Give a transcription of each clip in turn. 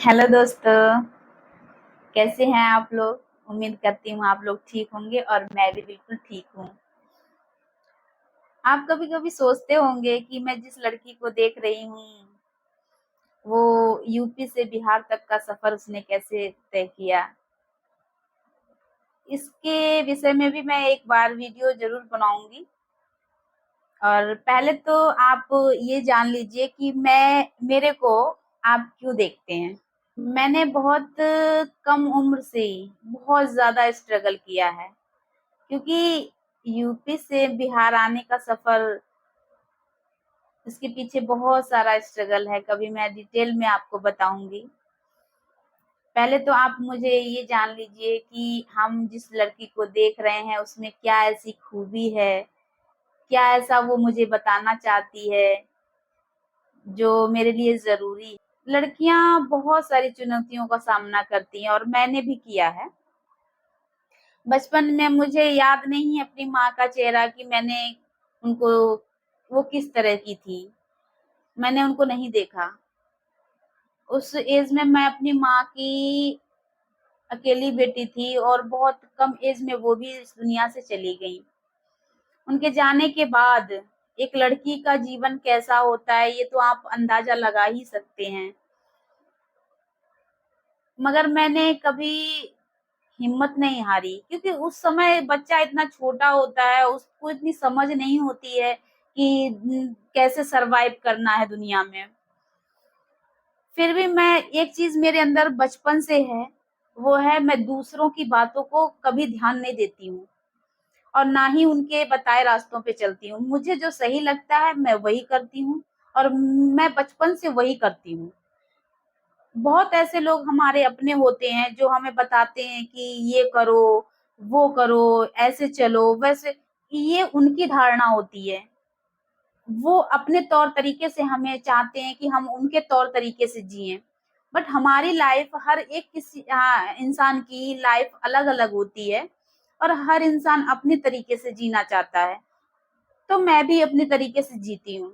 Hello दोस्तों, कैसे हैं आप लोग? उम्मीद करती हूँ आप लोग ठीक होंगे और मैं भी बिल्कुल ठीक हूँ। आप कभी-कभी सोचते होंगे कि मैं जिस लड़की को देख रही हूँ, वो यूपी से बिहार तक का सफ़र उसने कैसे तय किया? इसके विषय में भी मैं एक बार वीडियो ज़रूर बनाऊँगी और पहले तो आप ये जान लीजिए कि मेरे को आप क्यों देखते हैं? मैंने बहुत कम उम्र से ही बहुत ज़्यादा स्ट्रगल किया है। क्योंकि यूपी से बिहार आने का सफ़र इसके पीछे बहुत सारा स्ट्रगल है, कभी मैं डिटेल में आपको बताऊँगी। पहले तो आप मुझे ये जान लीजिए कि हम जिस लड़की को देख रहे हैं उसमें क्या ऐसी खूबी है, क्या ऐसा वो मुझे बताना चाहती है, जो मेरे लिए ज़रूरी है। लड़कियाँ बहुत सारी चुनौतियों का सामना करती हैं और मैंने भी किया है। बचपन में मुझे याद नहीं है अपनी माँ का चेहरा कि मैंने उनको वो किस तरह की थी, मैंने उनको नहीं देखा। उस एज में मैं अपनी माँ की अकेली बेटी थी और बहुत कम एज में वो भी इस दुनिया से चली गईं। उनके जाने के बाद एक लड़की का जीवन कैसा होता है, ये तो आप अंदाज़ा लगा ही सकते हैं। मगर मैंने कभी हिम्मत नहीं हारी क्योंकि उस समय बच्चा इतना छोटा होता है, उसको इतनी समझ नहीं होती है कि कैसे सर्वाइव करना है दुनिया में। फिर भी मैं एक चीज़ मेरे अंदर बचपन से है, वो है मैं दूसरों की बातों को कभी ध्यान नहीं देती हूँ और ना ही उनके बताए रास्तों पे चलती हूँ। मुझे जो सही लगता है मैं वही करती हूँ और मैं बचपन से वही करती हूँ। बहुत ऐसे लोग हमारे अपने होते हैं जो हमें बताते हैं कि ये करो, वो करो, ऐसे चलो, वैसे ये उनकी धारणा होती है। वो अपने तौर तरीके से हमें चाहते हैं कि हम उनके तौर तरीके से जिएँ। बट हमारी लाइफ हर एक इंसान की लाइफ अलग-अलग होती है और हर इंसान अपने तरीके से जीना चाहता है। तो मैं भी अपने तरीके से जीती हूँ।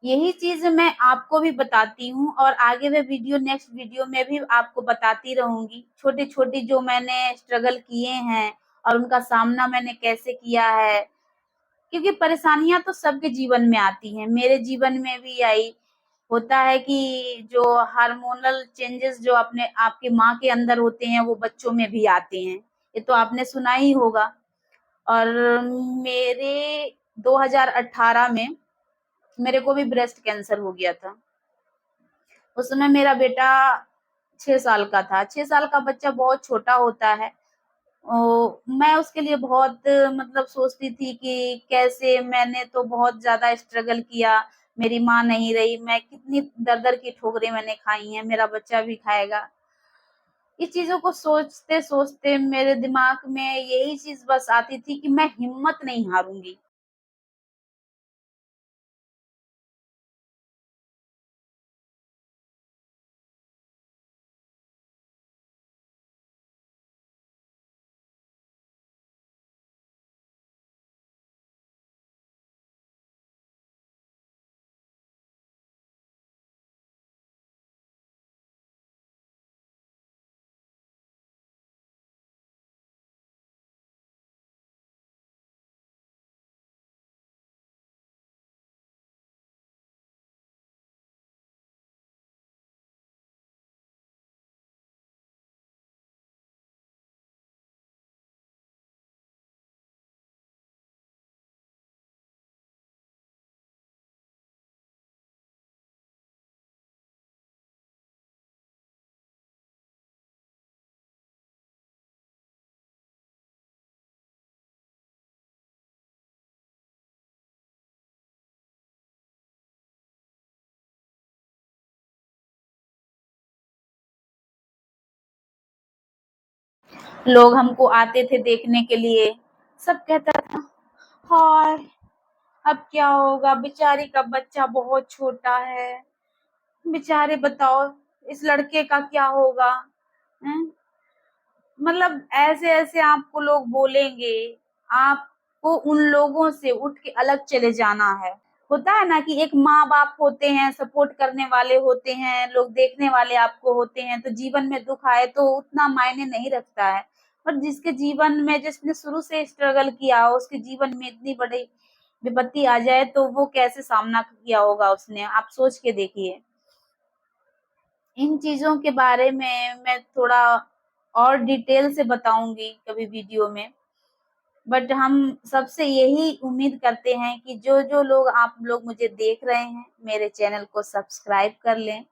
यही चीज़ मैं आपको भी बताती हूँ और आगे मैं नेक्स्ट वीडियो में भी आपको बताती रहूँगी। छोटी-छोटी जो मैंने स्ट्रगल किए हैं और उनका सामना मैंने कैसे किया है। क्योंकि परेशानियाँ तो सबके जीवन में आती हैं, मेरे जीवन में भी आई। होता है कि जो हार्मोनल चेंजेस जो अपने आपकी माँ के अंदर होते हैं, वो बच्चों में भी आते हैं। ये तो आपने सुना ही होगा और मेरे 2018 में मेरे को भी ब्रेस्ट कैंसर हो गया था। उस समय मेरा बेटा 6 साल का था। 6 साल का बच्चा बहुत छोटा होता है। मैं उसके लिए बहुत मतलब सोचती थी कि कैसे मैंने तो बहुत ज़्यादा स्ट्रगल किया, मेरी माँ नहीं रही, मैं कितनी दर-दर की ठोकरें मैंने खाई हैं, मेरा बच्चा भी खाएगा। इस चीज़ों को सोचते-सोचते मेरे दिमाग में यही चीज़ बस आती थी कि मैं हिम्मत नहीं हारूँगी। लोग हमको आते थे देखने के लिए, सब कहता था, हाय! अब क्या होगा? बेचारी का बच्चा बहुत छोटा है। बेचारे बताओ, इस लड़के का क्या होगा? हैं? मतलब ऐसे-ऐसे आपको लोग बोलेंगे, आपको उन लोगों से उठ के अलग चले जाना है। होता है ना कि एक माँ बाप होते हैं, सपोर्ट करने वाले होते हैं, लोग देखने वाले आपको होते हैं, तो जीवन में दुख आए तो उतना मायने नहीं रखता है। पर जिसके जीवन में, जिसने शुरू से स्ट्रगल किया हो, उसके जीवन में इतनी बड़ी विपत्ति आ जाए तो वो कैसे सामना किया होगा उसने, आप सोच के देखिए। इन चीजों के बारे में मैं थोड़ा और डिटेल से बताऊंगी कभी वीडियो में। बट हम सबसे यही उम्मीद करते हैं कि जो जो लोग, आप लोग मुझे देख रहे हैं, मेरे चैनल को सब्सक्राइब कर लें।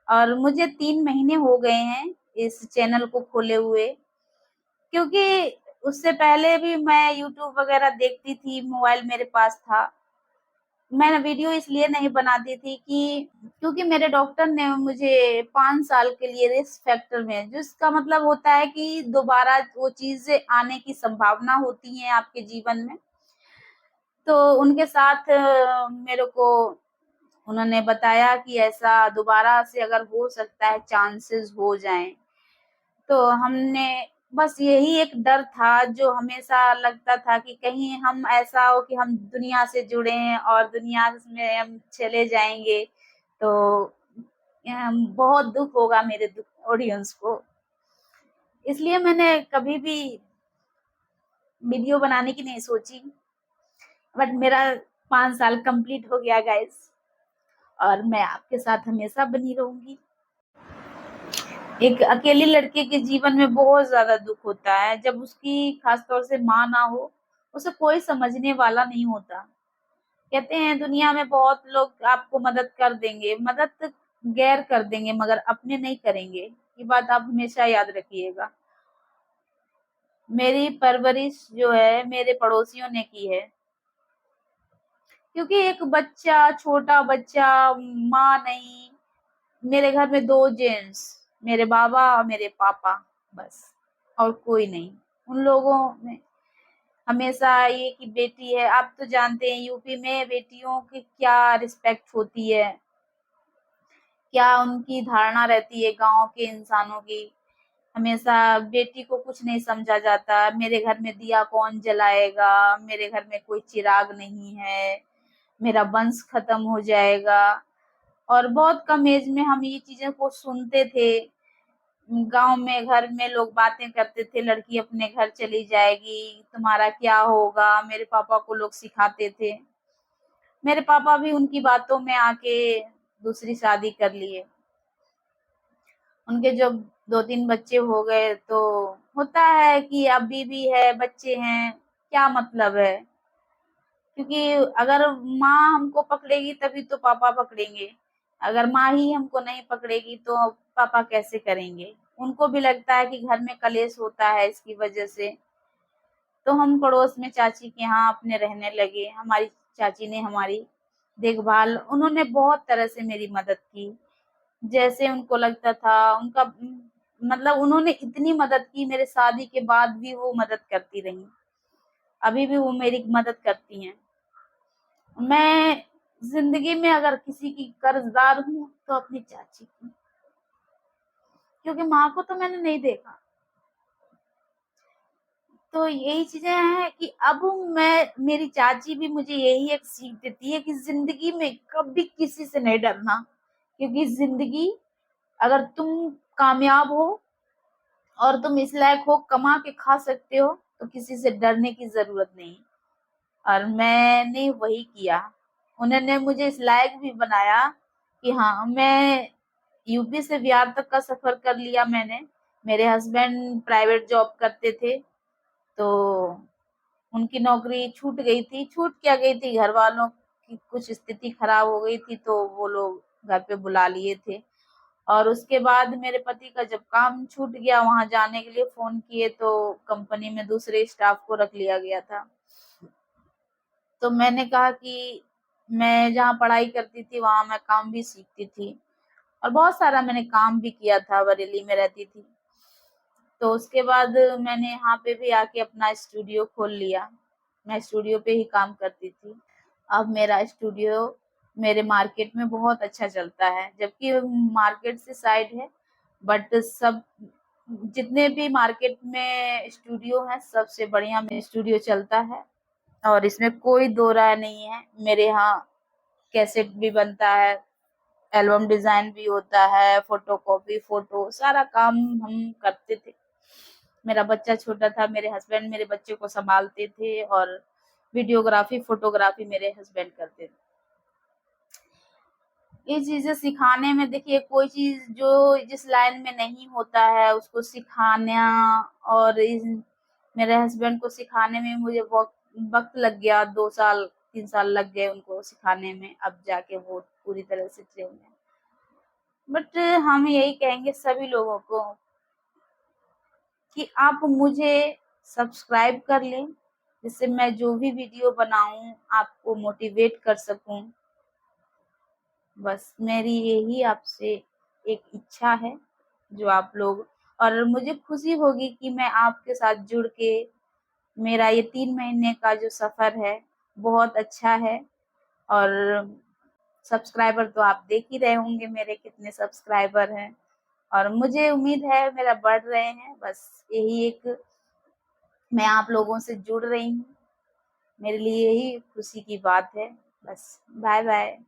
और मुझे 3 महीने हो गए हैं इस चैनल को खोले हुए, क्योंकि उससे पहले भी मैं यूट्यूब वगैरह देखती थी, मोबाइल मेरे पास था। मैं वीडियो इसलिए नहीं बनाती थी कि क्योंकि मेरे डॉक्टर ने मुझे 5 साल के लिए रिस्क फैक्टर में, जिसका मतलब होता है कि दोबारा वो चीजें आने की संभावना होती है आपके जीवन में। तो उनके साथ मेरे को उन्होंने बताया कि ऐसा दोबारा से अगर हो सकता है, चांसेस हो जाएं। तो हमने, बस यही एक डर था जो हमेशा लगता था कि कहीं हम ऐसा हो कि हम दुनिया से जुड़े हैं और दुनिया में हम चले जाएंगे तो बहुत दुख होगा मेरे ऑडियंस को। इसलिए मैंने कभी भी वीडियो बनाने की नहीं सोची। बट मेरा 5 साल कंप्लीट हो गया गाइस, और मैं आपके साथ हमेशा बनी रहूंगी। एक अकेली लड़के के जीवन में बहुत ज्यादा दुख होता है जब उसकी खासतौर से माँ ना हो, उसे कोई समझने वाला नहीं होता। कहते हैं दुनिया में बहुत लोग आपको मदद कर देंगे, मदद गैर कर देंगे, मगर अपने नहीं करेंगे। ये बात आप हमेशा याद रखिएगा। मेरी परवरिश जो है मेरे पड़ोसियों ने की है, क्योंकि एक बच्चा, छोटा बच्चा, माँ नहीं, मेरे घर में 2 जेंट्स, मेरे बाबा और मेरे पापा, बस, और कोई नहीं। उन लोगों में हमेशा ये कि बेटी है, आप तो जानते हैं यूपी में बेटियों की क्या रिस्पेक्ट होती है, क्या उनकी धारणा रहती है गांव के इंसानों की। हमेशा बेटी को कुछ नहीं समझा जाता। मेरे घर में दिया कौन जलाएगा, मेरे घर में कोई चिराग नहीं है, मेरा वंश खत्म हो जाएगा। और बहुत कम एज में हम ये चीजें को सुनते थे। गांव में, घर में लोग बातें करते थे, लड़की अपने घर चली जाएगी, तुम्हारा क्या होगा, मेरे पापा को लोग सिखाते थे। मेरे पापा भी उनकी बातों में आके दूसरी शादी कर लिए। उनके जब 2-3 बच्चे हो गए तो होता है कि अभी भी है, बच्चे हैं, क्या मतलब है। क्योंकि अगर माँ हमको पकड़ेगी तभी तो पापा पकड़ेंगे, अगर माँ ही हमको नहीं पकड़ेगी तो पापा कैसे करेंगे। उनको भी लगता है कि घर में कलेश होता है इसकी वजह से। तो हम पड़ोस में चाची के यहाँ अपने रहने लगे। हमारी चाची ने हमारी देखभाल, उन्होंने बहुत तरह से मेरी मदद की, जैसे उनको लगता था। उनका मतलब उन्होंने इतनी मदद की, मेरे शादी के बाद भी वो मदद करती रही, अभी भी वो मेरी मदद करती हैं। मैं जिंदगी में अगर किसी की कर्जदार हूँ तो अपनी चाची की, क्योंकि माँ को तो मैंने नहीं देखा। तो यही चीजें हैं कि अब मैं, मेरी चाची भी मुझे यही एक सीख देती है कि जिंदगी में कभी किसी से नहीं डरना, क्योंकि जिंदगी, अगर तुम कामयाब हो और तुम इस लायक हो, कमा के खा सकते हो, तो किसी से डरने की जरूरत नहीं। और मैंने वही किया। उन्होंने मुझे इस लायक भी बनाया कि हाँ, मैं यूपी से बिहार तक का सफर कर लिया मैंने। मेरे हस्बैंड प्राइवेट जॉब करते थे, तो उनकी नौकरी छूट गई थी। छूट क्या गई थी, घर वालों की कुछ स्थिति खराब हो गई थी, तो वो लोग घर पे बुला लिए थे। और उसके बाद मेरे पति का जब काम छूट गया, वहां जाने के लिए फोन किए तो कंपनी में दूसरे स्टाफ को रख लिया गया था। तो मैंने कहा कि मैं जहाँ पढ़ाई करती थी वहां मैं काम भी सीखती थी, और बहुत सारा मैंने काम भी किया था, बरेली में रहती थी। तो उसके बाद मैंने यहाँ पे भी आके अपना स्टूडियो खोल लिया। मैं स्टूडियो पे ही काम करती थी। अब मेरा स्टूडियो मेरे मार्केट में बहुत अच्छा चलता है, जबकि मार्केट से साइड है। बट सब, जितने भी मार्केट में स्टूडियो है, सबसे बढ़िया में स्टूडियो चलता है, और इसमें कोई दो राय नहीं है। मेरे यहाँ कैसेट भी बनता है, एल्बम डिजाइन भी होता है, फोटोकॉपी, फोटो, सारा काम हम करते थे। मेरा बच्चा छोटा था, मेरे हस्बैंड मेरे बच्चे को संभालते थे और वीडियोग्राफी, फोटोग्राफी मेरे हस्बैंड करते थे। ये चीजें सिखाने में देखिए, कोई चीज जो जिस लाइन में नहीं होता है उसको सिखाना, और मेरे हस्बैंड को सिखाने में मुझे वक्त वक्त लग गया, 2 साल 3 साल लग गए उनको सिखाने में, अब जाके वो पूरी तरह से ट्रेन है। बट हम यही कहेंगे सभी लोगों को कि आप मुझे सब्सक्राइब कर लें, जिससे मैं जो भी वीडियो बनाऊं आपको मोटिवेट कर सकूं। बस मेरी यही आपसे एक इच्छा है, जो आप लोग, और मुझे खुशी होगी कि मैं आपके साथ जुड़ के, मेरा ये 3 महीने का जो सफर है बहुत अच्छा है। और सब्सक्राइबर तो आप देख ही रहे होंगे मेरे कितने सब्सक्राइबर हैं, और मुझे उम्मीद है मेरा बढ़ रहे हैं। बस यही एक, मैं आप लोगों से जुड़ रही हूँ, मेरे लिए यही खुशी की बात है। बस बाय बाय।